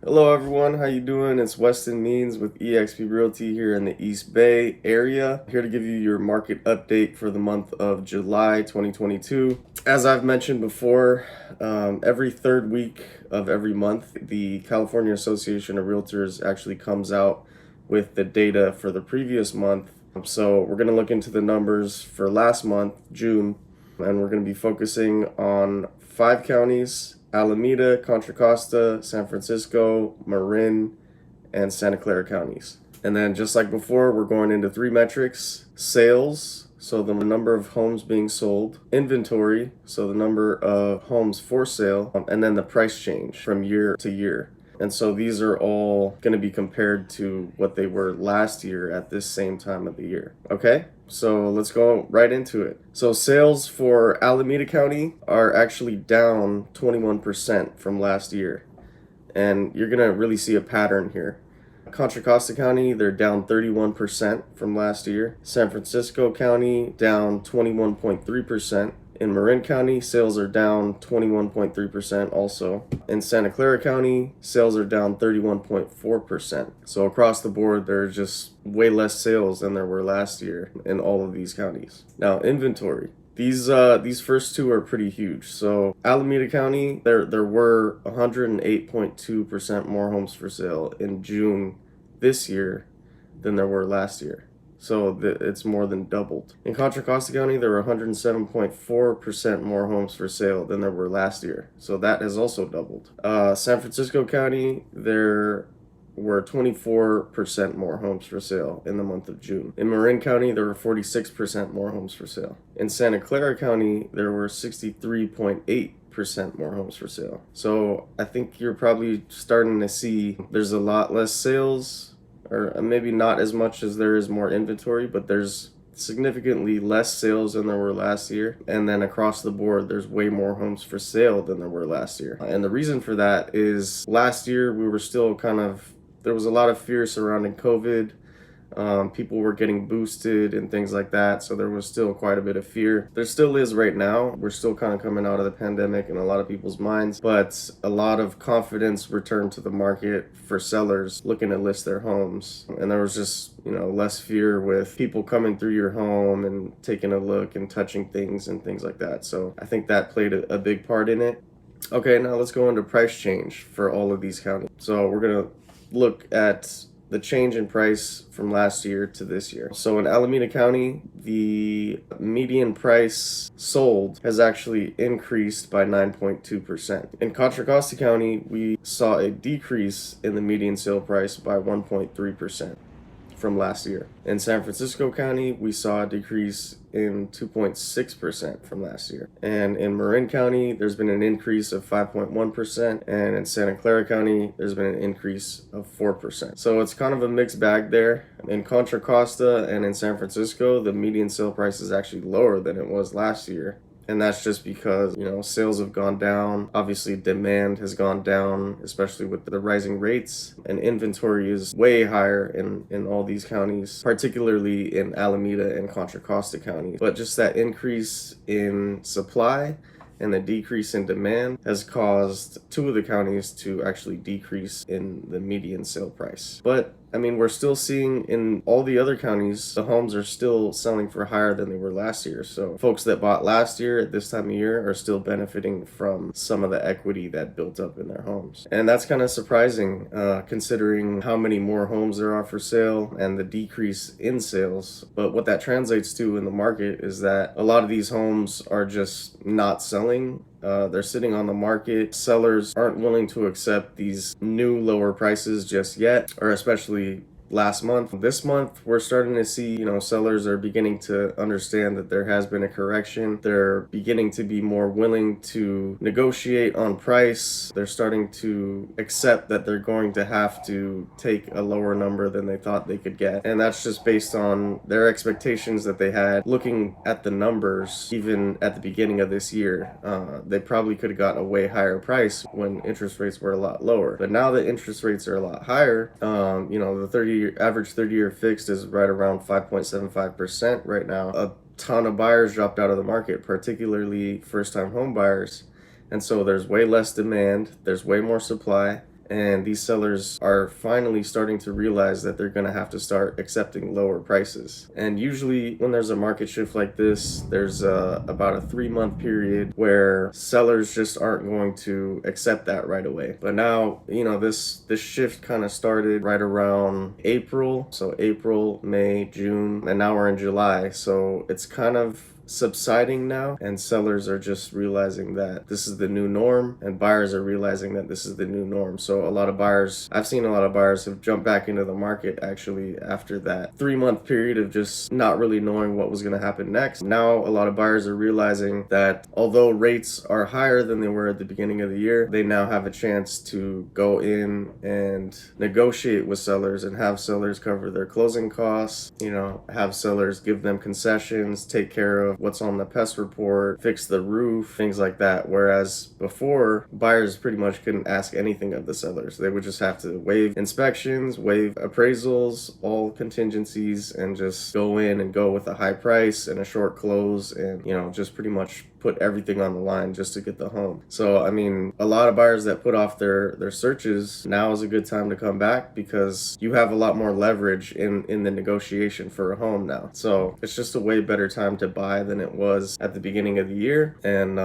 Hello everyone, how you doing? It's Weston Means with eXp Realty here in the East Bay area. Here to give you your market update for the month of July 2022. As I've mentioned before, every third week of every month, the California Association of Realtors actually comes out with the data for the previous month. So we're going to look into the numbers for last month, June, and we're going to be focusing on 5 counties: Alameda, Contra Costa, San Francisco, Marin, and Santa Clara counties. And then just like before, we're going into 3 metrics: sales, so the number of homes being sold; inventory, so the number of homes for sale; and then the price change from year to year. And so these are all going to be compared to what they were last year at this same time of the year. Okay, so let's go right into it. So sales for Alameda County are actually down 21% from last year. And you're going to really see a pattern here. Contra Costa County, they're down 31% from last year. San Francisco County, down 21.3%. In Marin County, sales are down 21.3% also. In Santa Clara County, sales are down 31.4%. So across the board, there's just way less sales than there were last year in all of these counties. Now, inventory. These first two are pretty huge. So Alameda County, there were 108.2% more homes for sale in June this year than there were last year. So it's more than doubled. In Contra Costa County, there were 107.4% more homes for sale than there were last year. So that has also doubled. San Francisco County, there were 24% more homes for sale in the month of June. In Marin County, there were 46% more homes for sale. In Santa Clara County, there were 63.8% more homes for sale. So I think you're probably starting to see there's a lot less sales, or maybe not as much as there is more inventory, but there's significantly less sales than there were last year. And then across the board, there's way more homes for sale than there were last year. And the reason for that is last year we were still there was a lot of fear surrounding COVID. People were getting boosted and things like that, so there was still quite a bit of fear. There still is right now. We're still kind of coming out of the pandemic in a lot of people's minds, but a lot of confidence returned to the market for sellers looking to list their homes. And there was just, less fear with people coming through your home and taking a look and touching things and things like that. So I think that played a big part in it. Okay, now let's go into price change for all of these counties. So we're going to look at the change in price from last year to this year. So in Alameda County, the median price sold has actually increased by 9.2%. In Contra Costa County, we saw a decrease in the median sale price by 1.3% from last year. In San Francisco County, we saw a decrease in 2.6% from last year. And in Marin County, there's been an increase of 5.1%. And in Santa Clara County, there's been an increase of 4%. So it's kind of a mixed bag there. In Contra Costa and in San Francisco, the median sale price is actually lower than it was last year. And that's just because, sales have gone down. Obviously, demand has gone down, especially with the rising rates. And inventory is way higher in all these counties, particularly in Alameda and Contra Costa County. But just that increase in supply and the decrease in demand has caused 2 of the counties to actually decrease in the median sale price. But we're still seeing in all the other counties, the homes are still selling for higher than they were last year. So folks that bought last year at this time of year are still benefiting from some of the equity that built up in their homes. And that's kind of surprising, considering how many more homes there are for sale and the decrease in sales. But what that translates to in the market is that a lot of these homes are just not selling. They're sitting on the market. Sellers aren't willing to accept these new lower prices just yet, or especially last month. This month, we're starting to see, sellers are beginning to understand that there has been a correction. They're beginning to be more willing to negotiate on price. They're starting to accept that they're going to have to take a lower number than they thought they could get. And that's just based on their expectations that they had looking at the numbers, even at the beginning of this year. They probably could have got a way higher price when interest rates were a lot lower. But now that interest rates are a lot higher, the average 30-year fixed is right around 5.75% right now. A ton of buyers dropped out of the market, particularly first-time home buyers. And so there's way less demand, there's way more supply, and these sellers are finally starting to realize that they're going to have to start accepting lower prices. And usually when there's a market shift like this, there's about a 3-month period where sellers just aren't going to accept that right away. But now, this shift kind of started right around April. So April, May, June, and now we're in July. So it's kind of subsiding now, and sellers are just realizing that this is the new norm, and buyers are realizing that this is the new norm. So I've seen a lot of buyers have jumped back into the market actually after that 3-month period of just not really knowing what was going to happen next. Now a lot of buyers are realizing that although rates are higher than they were at the beginning of the year, they now have a chance to go in and negotiate with sellers and have sellers cover their closing costs, have sellers give them concessions, take care of what's on the pest report, fix the roof, things like that. Whereas before, buyers pretty much couldn't ask anything of the sellers. They would just have to waive inspections, waive appraisals, all contingencies, and just go in and go with a high price and a short close, and just pretty much put everything on the line just to get the home. So I mean, a lot of buyers that put off their searches, now is a good time to come back because you have a lot more leverage in the negotiation for a home now. So it's just a way better time to buy than it was at the beginning of the year. And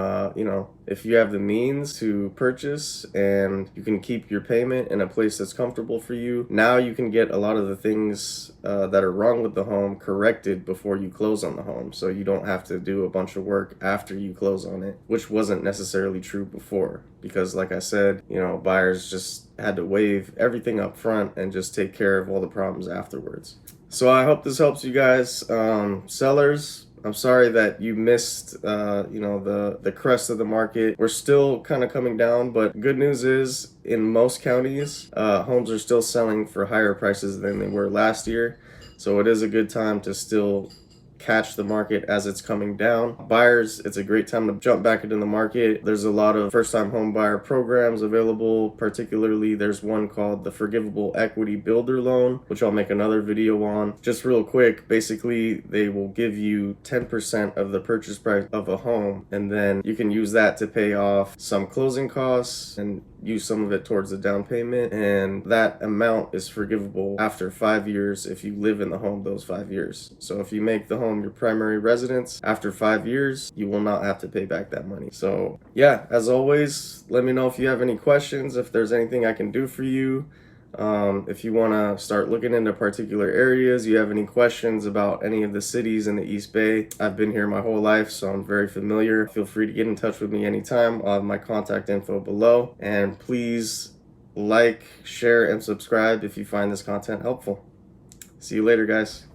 if you have the means to purchase and you can keep your payment in a place that's comfortable for you, now you can get a lot of the things that are wrong with the home corrected before you close on the home. So you don't have to do a bunch of work after you close on it, which wasn't necessarily true before, because like I said, buyers just had to waive everything up front and just take care of all the problems afterwards. So I hope this helps you guys. Sellers, I'm sorry that you missed, the crest of the market. We're still kind of coming down, but good news is in most counties, homes are still selling for higher prices than they were last year. So it is a good time to still catch the market as it's coming down. Buyers, it's a great time to jump back into the market. There's a lot of first-time home buyer programs available. Particularly, there's one called the Forgivable Equity Builder Loan, which I'll make another video on. Just real quick, basically, they will give you 10% of the purchase price of a home, and then you can use that to pay off some closing costs and use some of it towards the down payment, and that amount is forgivable after 5 years if you live in the home those 5 years. So if you make the home your primary residence, after 5 years, you will not have to pay back that money. So yeah, as always, let me know if you have any questions, if there's anything I can do for you. If you want to start looking into particular areas, you have any questions about any of the cities in the East Bay, I've been here my whole life, so I'm very familiar. Feel free to get in touch with me anytime. I'll have my contact info below. And please like, share, and subscribe if you find this content helpful. See you later, guys.